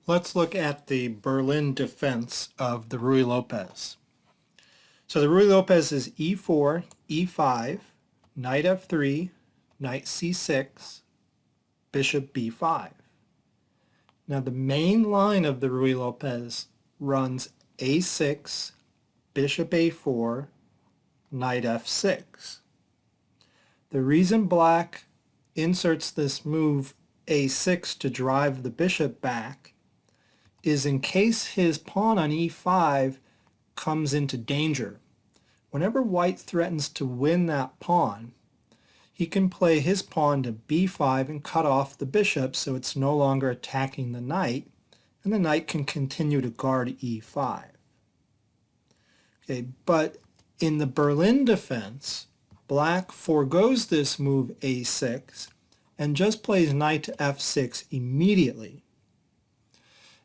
Let's look at the Berlin defense of the Ruy Lopez. So the Ruy Lopez is e4, e5, knight f3, knight c6, bishop b5. Now the main line of the Ruy Lopez runs a6, bishop a4, knight f6. The reason black inserts this move a6 to drive the bishop back is in case his pawn on e5 comes into danger. Whenever white threatens to win that pawn, he can play his pawn to b5 and cut off the bishop so it's no longer attacking the knight, and the knight can continue to guard e5. Okay, but in the Berlin defense, black forgoes this move a6 and just plays knight to f6 immediately.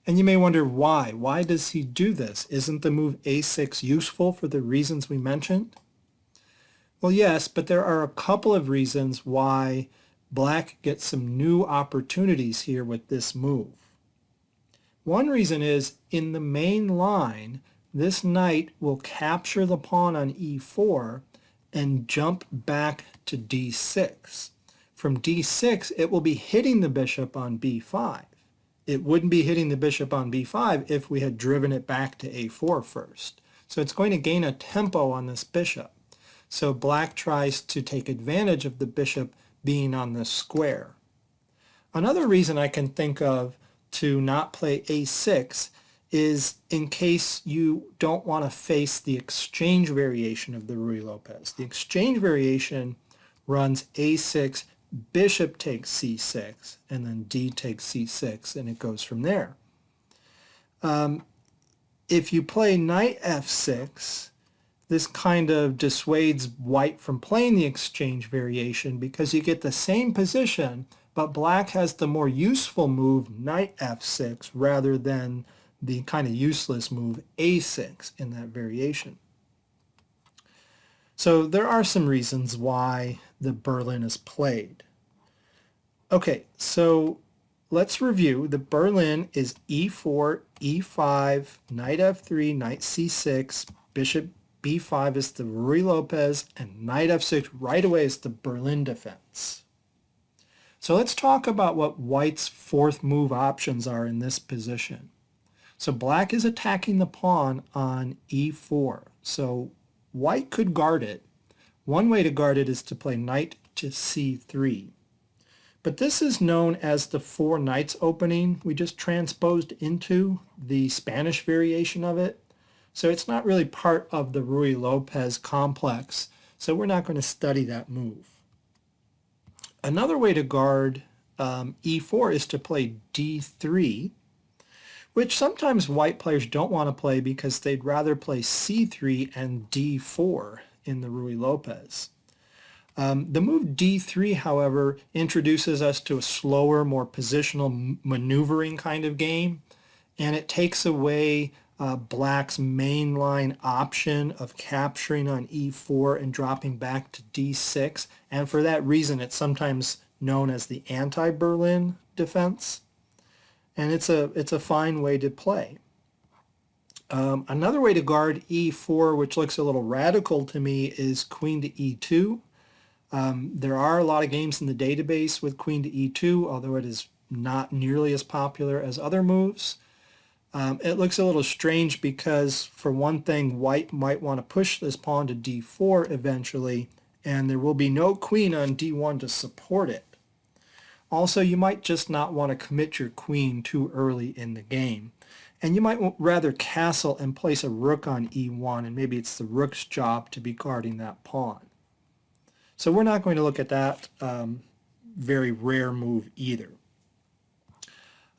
And you may wonder why. Why does he do this? Isn't the move a6 useful for the reasons we mentioned? Well, yes, but there are a couple of reasons why black gets some new opportunities here with this move. One reason is in the main line, this knight will capture the pawn on e4 and jump back to d6. From d6, it will be hitting the bishop on b5. It wouldn't be hitting the bishop on b5 if we had driven it back to a4 first. So it's going to gain a tempo on this bishop. So black tries to take advantage of the bishop being on this square. Another reason I can think of to not play a6 is in case you don't want to face the exchange variation of the Ruy Lopez. The exchange variation runs a6, bishop takes c6, and then d takes c6, and it goes from there. If you play knight f6, this kind of dissuades white from playing the exchange variation because you get the same position, but black has the more useful move knight f6 rather than the kind of useless move a6 in that variation. So there are some reasons why the Berlin is played. Okay, so let's review. The Berlin is e4, e5, knight f3, knight c6, bishop b5 is the Ruy Lopez, and knight f6 right away is the Berlin defense. So let's talk about what white's fourth move options are in this position. So black is attacking the pawn on e4. So white could guard it. One way to guard it is to play knight to c3. But this is known as the four knights opening. We just transposed into the Spanish variation of it. So it's not really part of the Ruy Lopez complex. So we're not going to study that move. Another way to guard e4 is to play d3, which sometimes white players don't want to play because they'd rather play c3 and d4 in the Ruy Lopez. The move d3, however, introduces us to a slower, more positional maneuvering kind of game, and it takes away black's mainline option of capturing on e4 and dropping back to d6, and for that reason it's sometimes known as the anti-Berlin defense, and it's a fine way to play. Another way to guard e4, which looks a little radical to me, is queen to e2. There are a lot of games in the database with queen to e2, although it is not nearly as popular as other moves. It looks a little strange because, for one thing, white might want to push this pawn to d4 eventually, and there will be no queen on d1 to support it. Also, you might just not want to commit your queen too early in the game. And you might rather castle and place a rook on e1, and maybe it's the rook's job to be guarding that pawn. So we're not going to look at that very rare move either.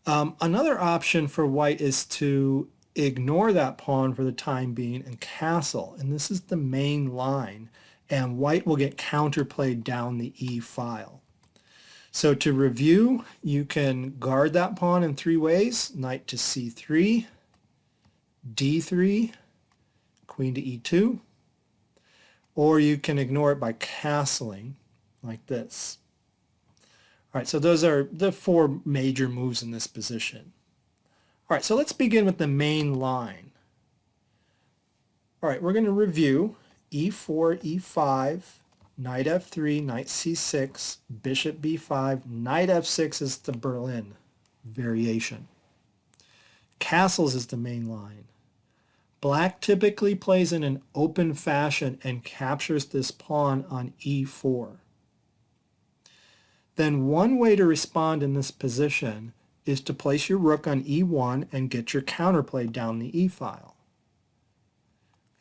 Another option for white is to ignore that pawn for the time being and castle, and this is the main line, and white will get counterplayed down the e file. So to review, you can guard that pawn in three ways: knight to c3, d3, queen to e2, or you can ignore it by castling like this. All right, so those are the four major moves in this position. All right, so let's begin with the main line. All right, we're going to review e4, e5, knight f3, knight c6, bishop b5, knight f6 is the Berlin variation. Castles is the main line. Black typically plays in an open fashion and captures this pawn on e4. Then one way to respond in this position is to place your rook on e1 and get your counterplay down the e-file.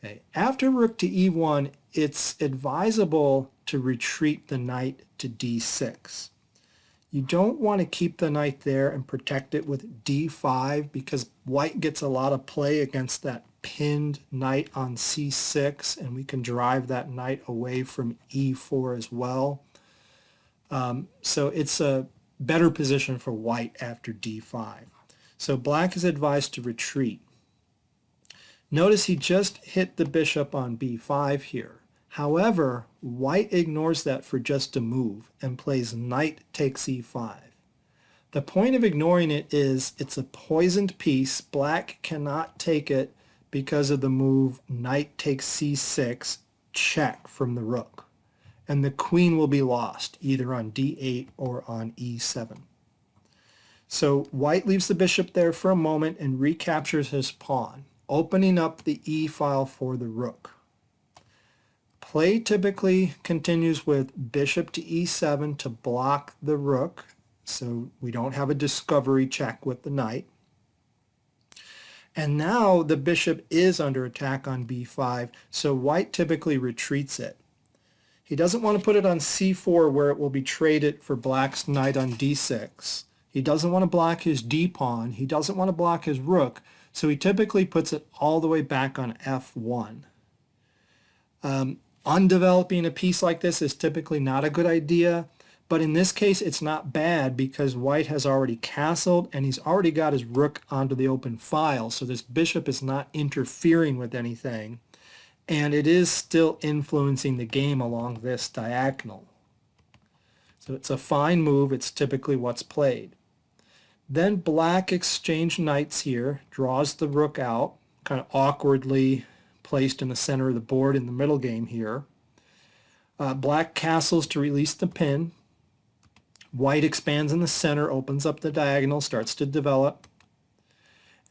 Okay. After rook to e1, it's advisable to retreat the knight to d6. You don't want to keep the knight there and protect it with d5 because white gets a lot of play against that pinned knight on c6, and we can drive that knight away from e4 as well. So it's a better position for white after d5. So black is advised to retreat. Notice he just hit the bishop on b5 here. However, white ignores that for just a move and plays knight takes e5. The point of ignoring it is it's a poisoned piece. Black cannot take it because of the move knight takes c6, check from the rook. And the queen will be lost either on d8 or on e7. So white leaves the bishop there for a moment and recaptures his pawn, opening up the e-file for the rook. Play typically continues with bishop to e7 to block the rook, so we don't have a discovery check with the knight. And now the bishop is under attack on b5, so white typically retreats it. He doesn't want to put it on c4 where it will be traded for black's knight on d6. He doesn't want to block his d-pawn. He doesn't want to block his rook, so he typically puts it all the way back on f1. Undeveloping a piece like this is typically not a good idea, but in this case it's not bad because white has already castled and he's already got his rook onto the open file, so this bishop is not interfering with anything, and it is still influencing the game along this diagonal. So it's a fine move. It's typically what's played. Then black exchanged knights here, draws the rook out, kind of awkwardly placed in the center of the board in the middle game here. Black castles to release the pin. White expands in the center, opens up the diagonal, starts to develop.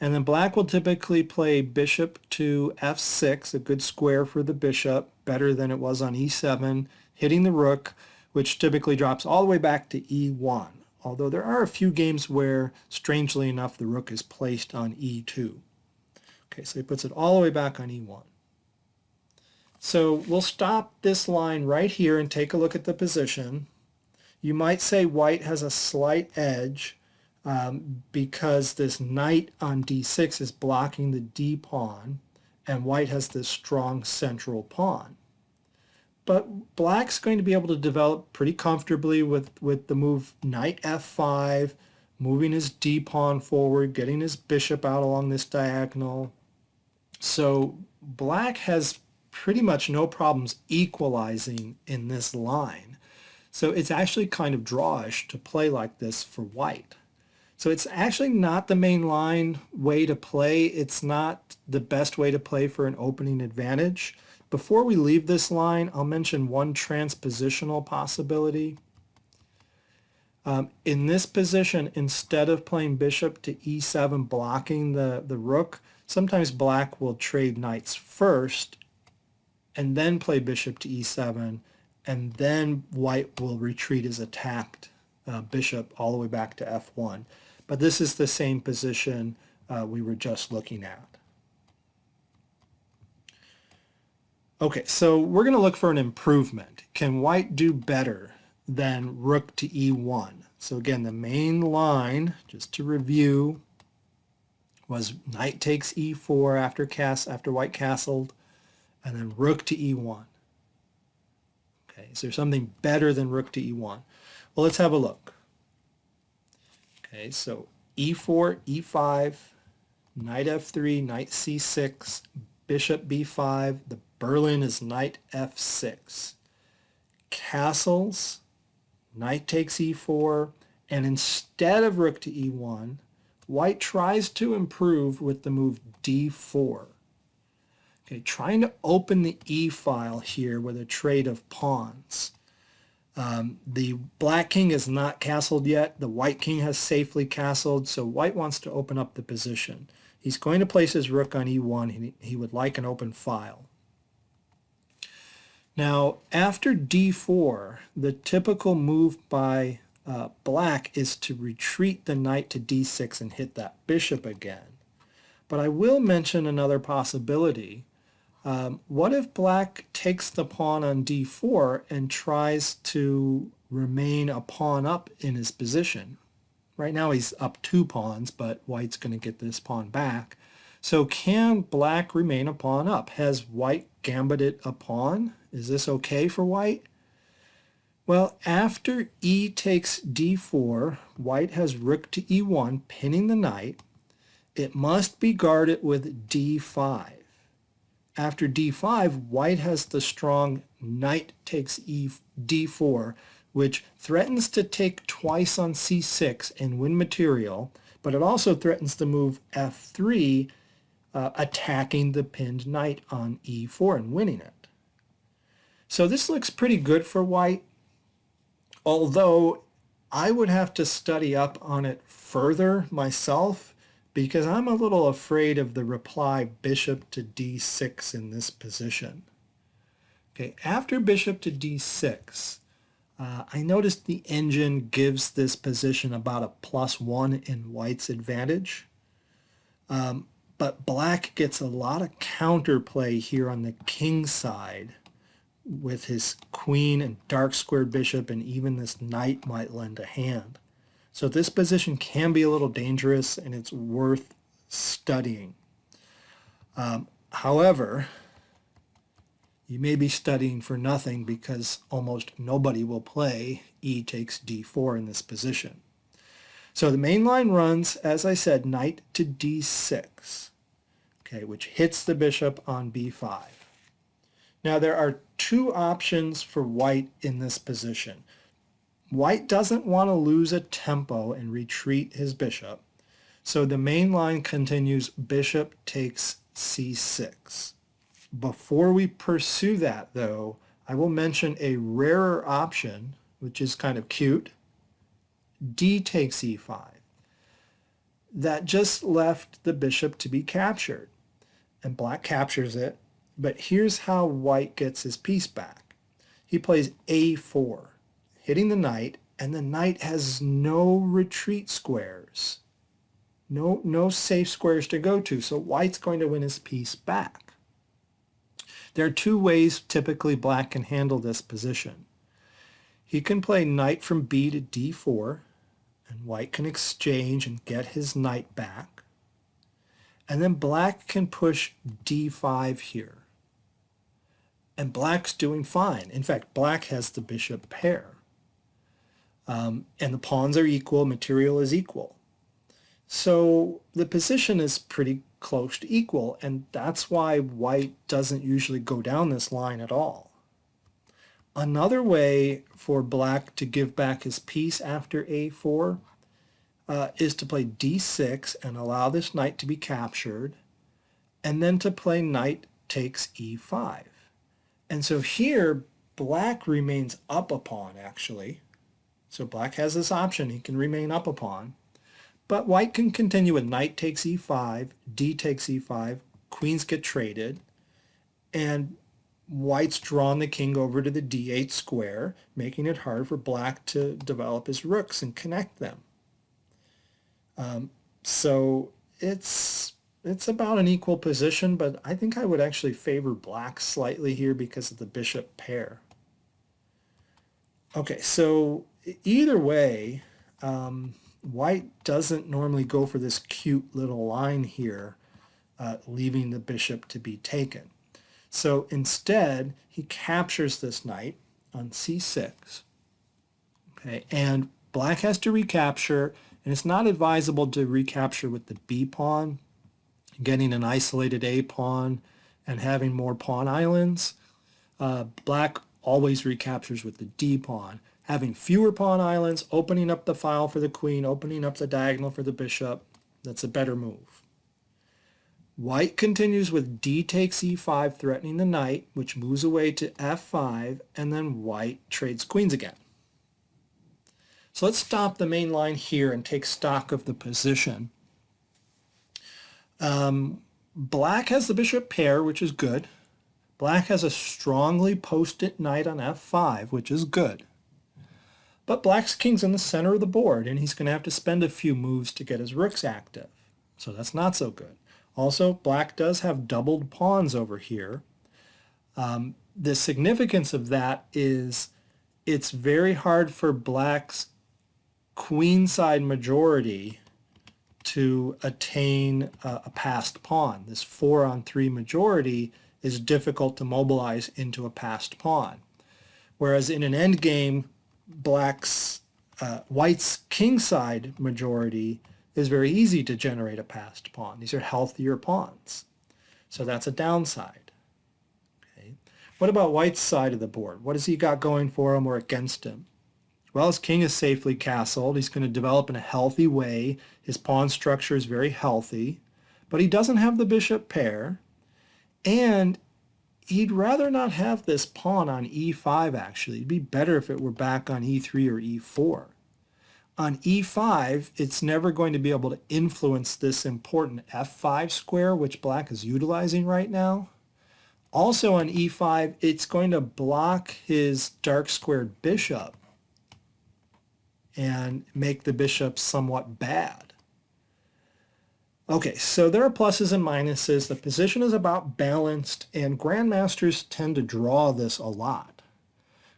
And then black will typically play bishop to f6, a good square for the bishop, better than it was on e7, hitting the rook, which typically drops all the way back to e1. Although there are a few games where, strangely enough, the rook is placed on e2. Okay, so he puts it all the way back on e1. So we'll stop this line right here and take a look at the position. You might say white has a slight edge because this knight on d6 is blocking the d-pawn, and white has this strong central pawn. But black's going to be able to develop pretty comfortably with the move knight f5, moving his d-pawn forward, getting his bishop out along this diagonal. So black has pretty much no problems equalizing in this line. So it's actually kind of drawish to play like this for white. So it's actually not the main line way to play. It's not the best way to play for an opening advantage. Before we leave this line, I'll mention one transpositional possibility. In this position, instead of playing bishop to e7 blocking the rook, sometimes black will trade knights first and then play bishop to e7, and then white will retreat his attacked bishop all the way back to f1. But this is the same position we were just looking at. Okay, so we're going to look for an improvement. Can white do better than rook to e1? So again, the main line, just to review, was knight takes e4 after white castled, and then rook to e1. Okay, is there something better than rook to e1? Well, let's have a look. Okay, so e4, e5, knight f3, knight c6, bishop b5. The Berlin is knight f6. Castles, knight takes e4, and instead of rook to e1, White tries to improve with the move d4. Okay, trying to open the e file here with a trade of pawns. The black king is not castled yet. The white king has safely castled, so white wants to open up the position. He's going to place his rook on e1. He would like an open file. Now, after d4, the typical move by black is to retreat the knight to d6 and hit that bishop again. But I will mention another possibility. What if black takes the pawn on d4 and tries to remain a pawn up in his position? Right now he's up 2 pawns, but white's going to get this pawn back. So can black remain a pawn up? Has white gambited a pawn? Is this okay for white? Well, after e takes d4, white has rook to e1, pinning the knight. It must be guarded with d5. After d5, white has the strong knight takes d4, which threatens to take twice on c6 and win material, but it also threatens to move f3, attacking the pinned knight on e4 and winning it. So this looks pretty good for white, although I would have to study up on it further myself because I'm a little afraid of the reply bishop to d6 in this position. Okay, after bishop to d6, I noticed the engine gives this position about a +1 in white's advantage. But black gets a lot of counterplay here on the king side with his queen and dark squared bishop, and even this knight might lend a hand. So this position can be a little dangerous and it's worth studying. However, you may be studying for nothing because almost nobody will play e takes d4 in this position. So the main line runs, as I said, knight to d6, okay, which hits the bishop on b5. Now there are 2 options for white in this position. White doesn't want to lose a tempo and retreat his bishop, so the main line continues bishop takes c6. Before we pursue that, though, I will mention a rarer option, which is kind of cute, d takes e5. That just left the bishop to be captured, and black captures it, but here's how white gets his piece back. He plays a4, hitting the knight, and the knight has no retreat squares, no safe squares to go to, so white's going to win his piece back. There are 2 ways typically black can handle this position. He can play knight from b to d4, and white can exchange and get his knight back. And then black can push d5 here. And black's doing fine. In fact, black has the bishop pair. And the pawns are equal, material is equal. So the position is pretty close to equal, and that's why white doesn't usually go down this line at all. Another way for black to give back his piece after a4 is to play d6 and allow this knight to be captured, and then to play knight takes e5. And so here, black remains up a pawn, actually. So black has this option. He can remain up a pawn. But white can continue with knight takes e5, d takes e5, queens get traded, and white's drawn the king over to the d8 square, making it hard for black to develop his rooks and connect them. So it's about an equal position, but I think I would actually favor black slightly here because of the bishop pair. Okay, so either way, white doesn't normally go for this cute little line here, leaving the bishop to be taken. So instead, he captures this knight on c6. Okay, and black has to recapture, and it's not advisable to recapture with the b pawn, getting an isolated a pawn and having more pawn islands. Black always recaptures with the d pawn, having fewer pawn islands, opening up the file for the queen, opening up the diagonal for the bishop. That's a better move. White continues with d takes e5, threatening the knight, which moves away to f5, and then white trades queens again. So let's stop the main line here and take stock of the position. Black has the bishop pair, which is good. Black has a strongly posted knight on f5, which is good. But black's king's in the center of the board, and he's going to have to spend a few moves to get his rooks active. So that's not so good. Also, black does have doubled pawns over here. The significance of that is it's very hard for black's queenside majority to attain a passed pawn. This 4-on-3 majority is difficult to mobilize into a passed pawn. Whereas in an endgame, white's kingside majority is very easy to generate a passed pawn. These are healthier pawns. So that's a downside. Okay. What about white's side of the board? What has he got going for him or against him? Well, his king is safely castled. He's going to develop in a healthy way. His pawn structure is very healthy, but he doesn't have the bishop pair, and he'd rather not have this pawn on e5, actually. It'd be better if it were back on e3 or e4. On e5, it's never going to be able to influence this important f5 square, which black is utilizing right now. Also on e5, it's going to block his dark squared bishop and make the bishop somewhat bad. Okay, so there are pluses and minuses. The position is about balanced, and grandmasters tend to draw this a lot.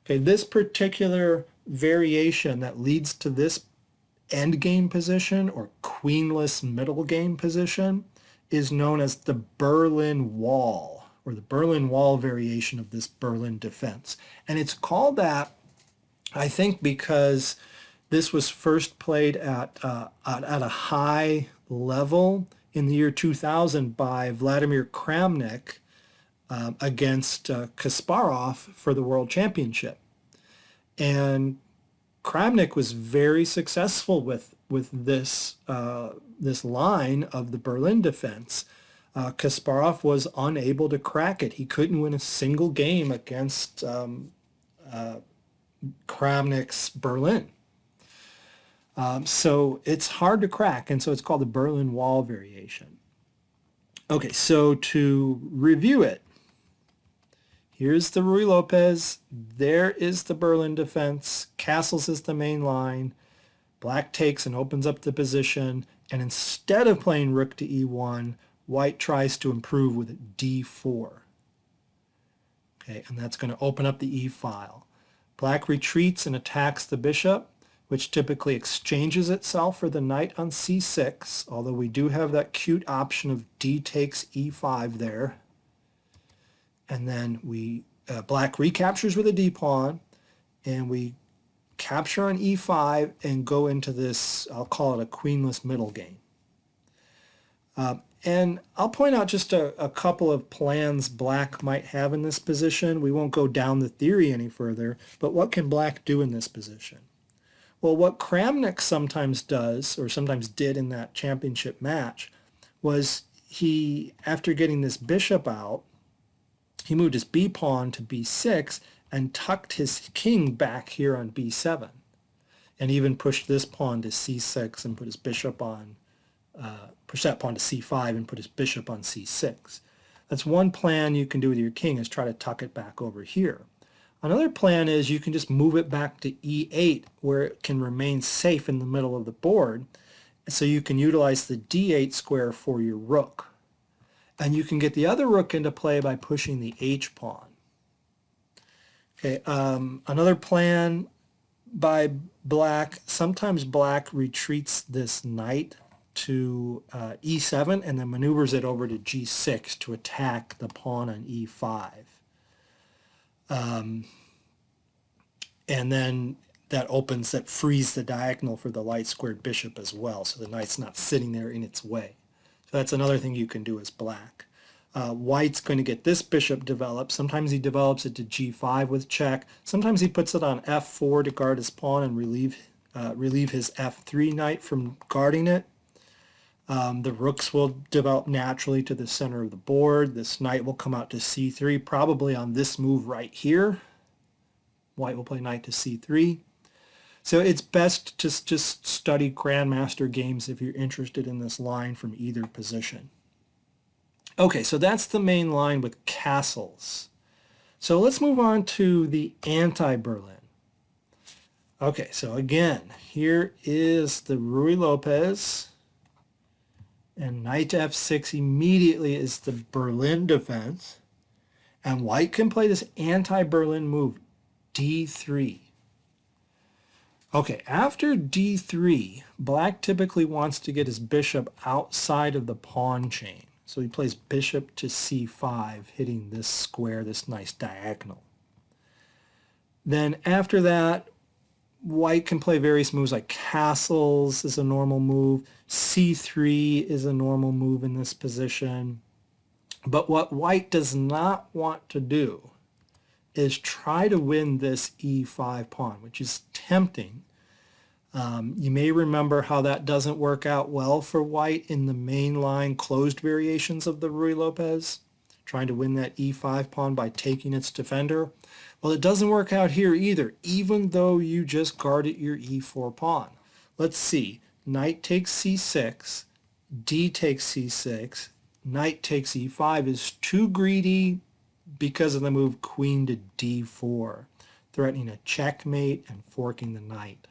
Okay, this particular variation that leads to this endgame position or queenless middle game position is known as the Berlin Wall, or the Berlin Wall variation of this Berlin defense. And it's called that, I think, because this was first played at a high level in the year 2000 by Vladimir Kramnik against Kasparov for the World Championship. And Kramnik was very successful with this line of the Berlin defense. Kasparov was unable to crack it. He couldn't win a single game against Kramnik's Berlin. So it's hard to crack, and so it's called the Berlin Wall variation. Okay, so to review it, here's the Ruy Lopez. There is the Berlin defense. Castles is the main line. Black takes and opens up the position, and instead of playing rook to e1, white tries to improve with d4. Okay, and that's going to open up the e file. Black retreats and attacks the bishop, which typically exchanges itself for the knight on c6, although we do have that cute option of d takes e5 there. And then black recaptures with a d-pawn, and we capture on e5 and go into this, I'll call it a queenless middle game. And I'll point out just a couple of plans black might have in this position. We won't go down the theory any further, but what can black do in this position? Well, what Kramnik sometimes does, or sometimes did in that championship match, was he, after getting this bishop out, he moved his b pawn to b6 and tucked his king back here on b7, and even pushed this pawn to c6 and put his bishop on, push that pawn to c5 and put his bishop on c6. That's one plan you can do with your king, is try to tuck it back over here. Another plan is you can just move it back to e8, where it can remain safe in the middle of the board, so you can utilize the d8 square for your rook. And you can get the other rook into play by pushing the h pawn. Okay, another plan by black, sometimes black retreats this knight to e7 and then maneuvers it over to g6 to attack the pawn on e5. And then that frees the diagonal for the light squared bishop as well, so the knight's not sitting there in its way. So that's another thing you can do as black. White's going to get this bishop developed. Sometimes he develops it to g5 with check. Sometimes he puts it on f4 to guard his pawn and relieve his f3 knight from guarding it. The rooks will develop naturally to the center of the board. This knight will come out to c3, probably on this move right here. White will play knight to c3. So it's best to just study Grandmaster games if you're interested in this line from either position. Okay, so that's the main line with castles. So let's move on to the anti-Berlin. Okay, so again, here is the Ruy Lopez, and knight to f6 immediately is the Berlin defense, and white can play this anti-Berlin move, d3. Okay, after d3, black typically wants to get his bishop outside of the pawn chain. So he plays bishop to c5, hitting this square, this nice diagonal. Then after that, white can play various moves like castles is a normal move. c3 is a normal move in this position. But what white does not want to do is try to win this e5 pawn, which is tempting. You may remember how that doesn't work out well for white in the main line closed variations of the Ruy Lopez, trying to win that e5 pawn by taking its defender. Well, it doesn't work out here either, even though you just guarded your e4 pawn. Let's see. Knight takes c6, d takes c6, knight takes e5 is too greedy because of the move queen to d4, threatening a checkmate and forking the knight.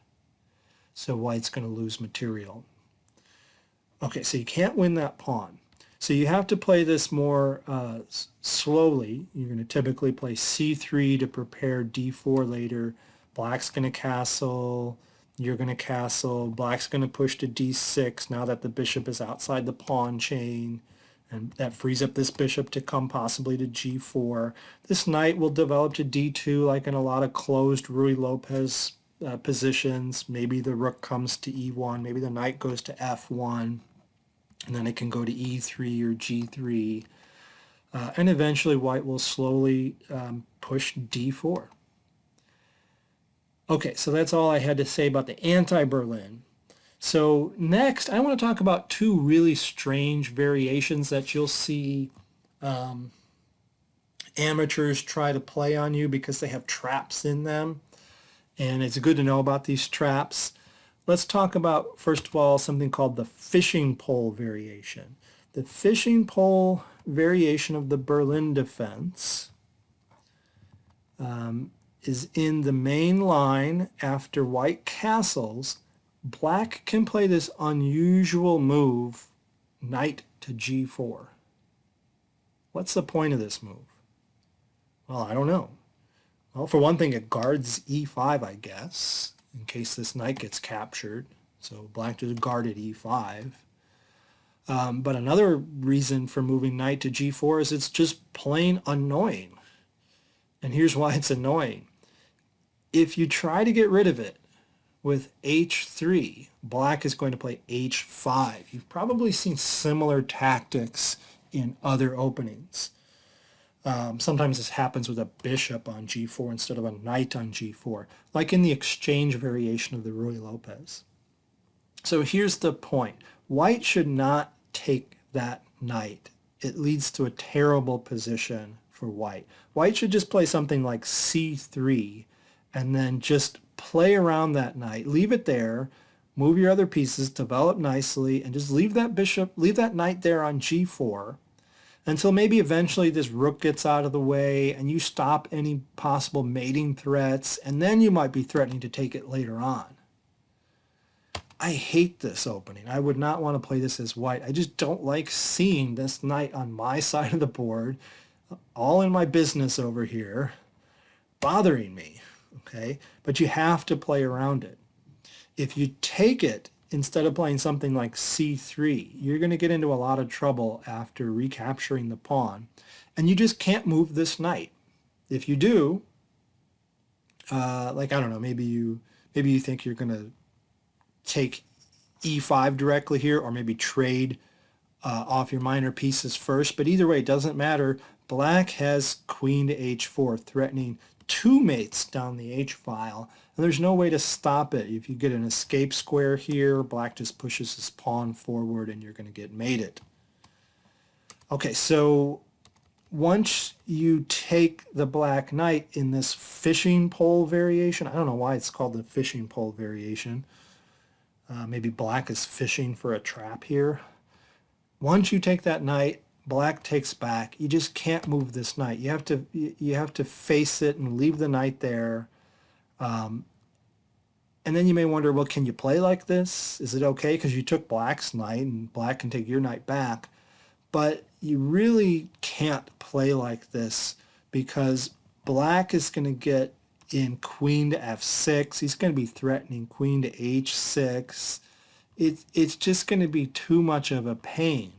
So white's going to lose material. Okay, so you can't win that pawn. So you have to play this more slowly. You're going to typically play c3 to prepare d4 later. Black's going to castle. You're going to castle. Black's going to push to d6 now that the bishop is outside the pawn chain. And that frees up this bishop to come possibly to g4. This knight will develop to d2 like in a lot of closed Ruy Lopez positions. Maybe the rook comes to e1. Maybe the knight goes to f1. And then it can go to e3 or g3. And eventually white will slowly push d4. Okay, so that's all I had to say about the anti-Berlin. So next, I want to talk about two really strange variations that you'll see amateurs try to play on you because they have traps in them. And it's good to know about these traps. Let's talk about, first of all, something called the fishing pole variation. The fishing pole variation of the Berlin defense is in the main line after white castles. Black can play this unusual move, knight to g4. What's the point of this move? Well, I don't know. Well, for one thing, it guards e5, I guess, in case this knight gets captured. So black just guarded e5. But another reason for moving knight to g4 is it's just plain annoying. And here's why it's annoying. If you try to get rid of it with h3, black is going to play h5. You've probably seen similar tactics in other openings. Sometimes this happens with a bishop on g4 instead of a knight on g4, like in the exchange variation of the Ruy Lopez. So here's the point. White should not take that knight. It leads to a terrible position for white. White should just play something like c3 and then just play around that knight. Leave it there, move your other pieces, develop nicely, and just leave that knight there on g4 until maybe eventually this rook gets out of the way and you stop any possible mating threats, and then you might be threatening to take it later on. I hate this opening. I would not want to play this as white. I just don't like seeing this knight on my side of the board, all in my business over here, bothering me, okay? But you have to play around it. If you take it instead of playing something like c3, you're going to get into a lot of trouble after recapturing the pawn, and you just can't move this knight. If you do, like, I don't know, maybe you think you're going to take e5 directly here, or maybe trade off your minor pieces first, but either way, it doesn't matter. Black has queen to h4, threatening two mates down the H file, and there's no way to stop it. If you get an escape square here, black just pushes his pawn forward and you're going to get mated. Okay, so once you take the black knight in this fishing pole variation, I don't know why it's called the fishing pole variation. Maybe black is fishing for a trap here. Once you take that knight, black takes back. You just can't move this knight. You have to face it and leave the knight there. And then you may wonder, well, can you play like this? Is it okay? Because you took black's knight and black can take your knight back. But you really can't play like this because black is going to get in queen to f6. He's going to be threatening queen to h6. It's just going to be too much of a pain.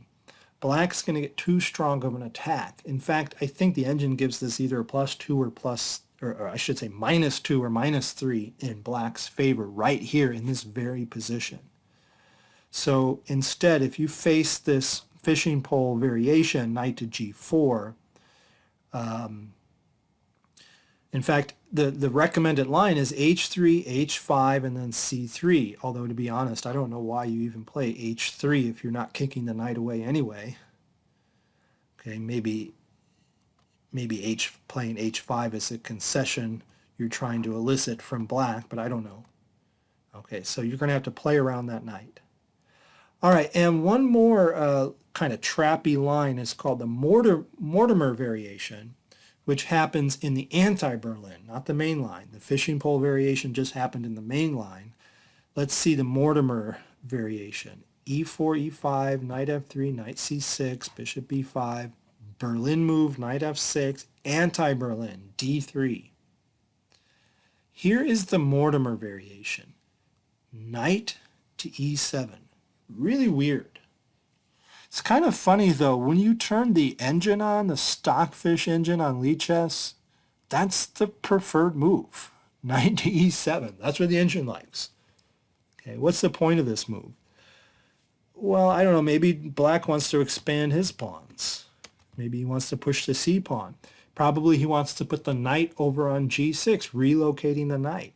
Black's going to get too strong of an attack. In fact, I think the engine gives this either a +2 or I should say -2 or -3 in black's favor right here in this very position. So instead, if you face this fishing pole variation, knight to g4, in fact, the recommended line is h3, h5, and then c3. Although, to be honest, I don't know why you even play h3 if you're not kicking the knight away anyway. Okay, maybe playing h5 is a concession you're trying to elicit from black, but I don't know. Okay, so you're going to have to play around that knight. All right, and one more kind of trappy line is called the Mortimer variation, which happens in the anti-Berlin, not the main line. The fishing pole variation just happened in the main line. Let's see the Mortimer variation. e4, e5, knight f3, knight c6, bishop b5, Berlin move, knight f6, anti-Berlin, d3. Here is the Mortimer variation. Knight to e7. Really weird. It's kind of funny though, when you turn the engine on, the Stockfish engine on Lichess, that's the preferred move. Knight to e7. That's what the engine likes. Okay, what's the point of this move? Well, I don't know, maybe black wants to expand his pawns. Maybe he wants to push the c pawn. Probably he wants to put the knight over on g6, relocating the knight,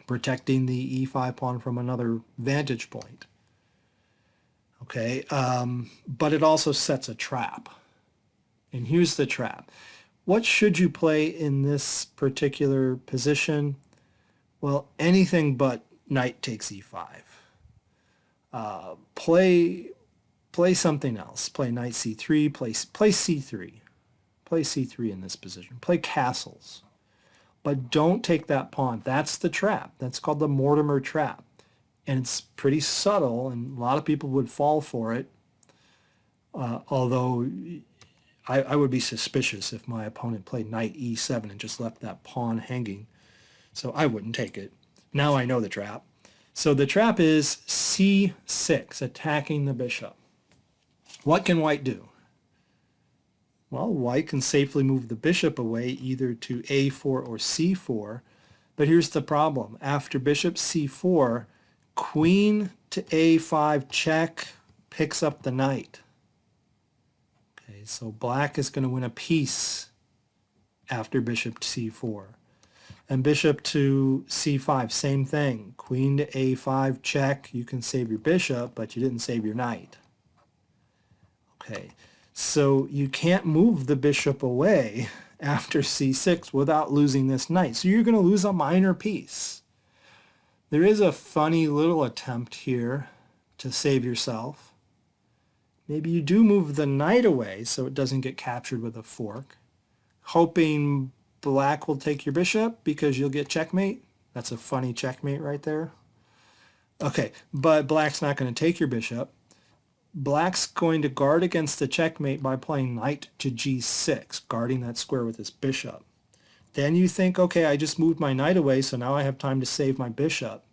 protecting the e5 pawn from another vantage point. Okay, but it also sets a trap. And here's the trap. What should you play in this particular position? Well, anything but knight takes e5. Play something else. Play knight c3, play c3. Play c3 in this position. Play castles. But don't take that pawn. That's the trap. That's called the Mortimer Trap. And it's pretty subtle, and a lot of people would fall for it. Although I would be suspicious if my opponent played knight e7 and just left that pawn hanging. So I wouldn't take it. Now I know the trap. So the trap is c6, attacking the bishop. What can white do? Well, white can safely move the bishop away either to a4 or c4. But here's the problem. After bishop c4, queen to a5 check picks up the knight. Okay, so black is going to win a piece after bishop to c4. And bishop to c5, same thing. Queen to a5 check. You can save your bishop, but you didn't save your knight. Okay, so you can't move the bishop away after c6 without losing this knight. So you're going to lose a minor piece. There is a funny little attempt here to save yourself. Maybe you do move the knight away so it doesn't get captured with a fork, hoping black will take your bishop because you'll get checkmate. That's a funny checkmate right there. Okay, but black's not going to take your bishop. Black's going to guard against the checkmate by playing knight to g6, guarding that square with his bishop. Then you think, okay, I just moved my knight away, so now I have time to save my bishop.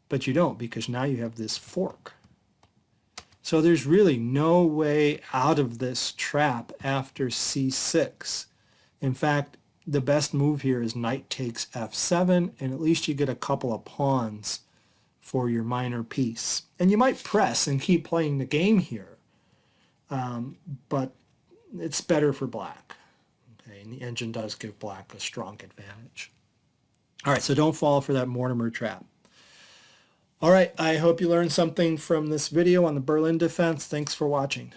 But you don't, because now you have this fork. So there's really no way out of this trap after c6. In fact, the best move here is knight takes f7, and at least you get a couple of pawns for your minor piece. And you might press and keep playing the game here, but it's better for black. Okay, and the engine does give black a strong advantage. All right, so don't fall for that Mortimer trap. All right, I hope you learned something from this video on the Berlin defense. Thanks for watching.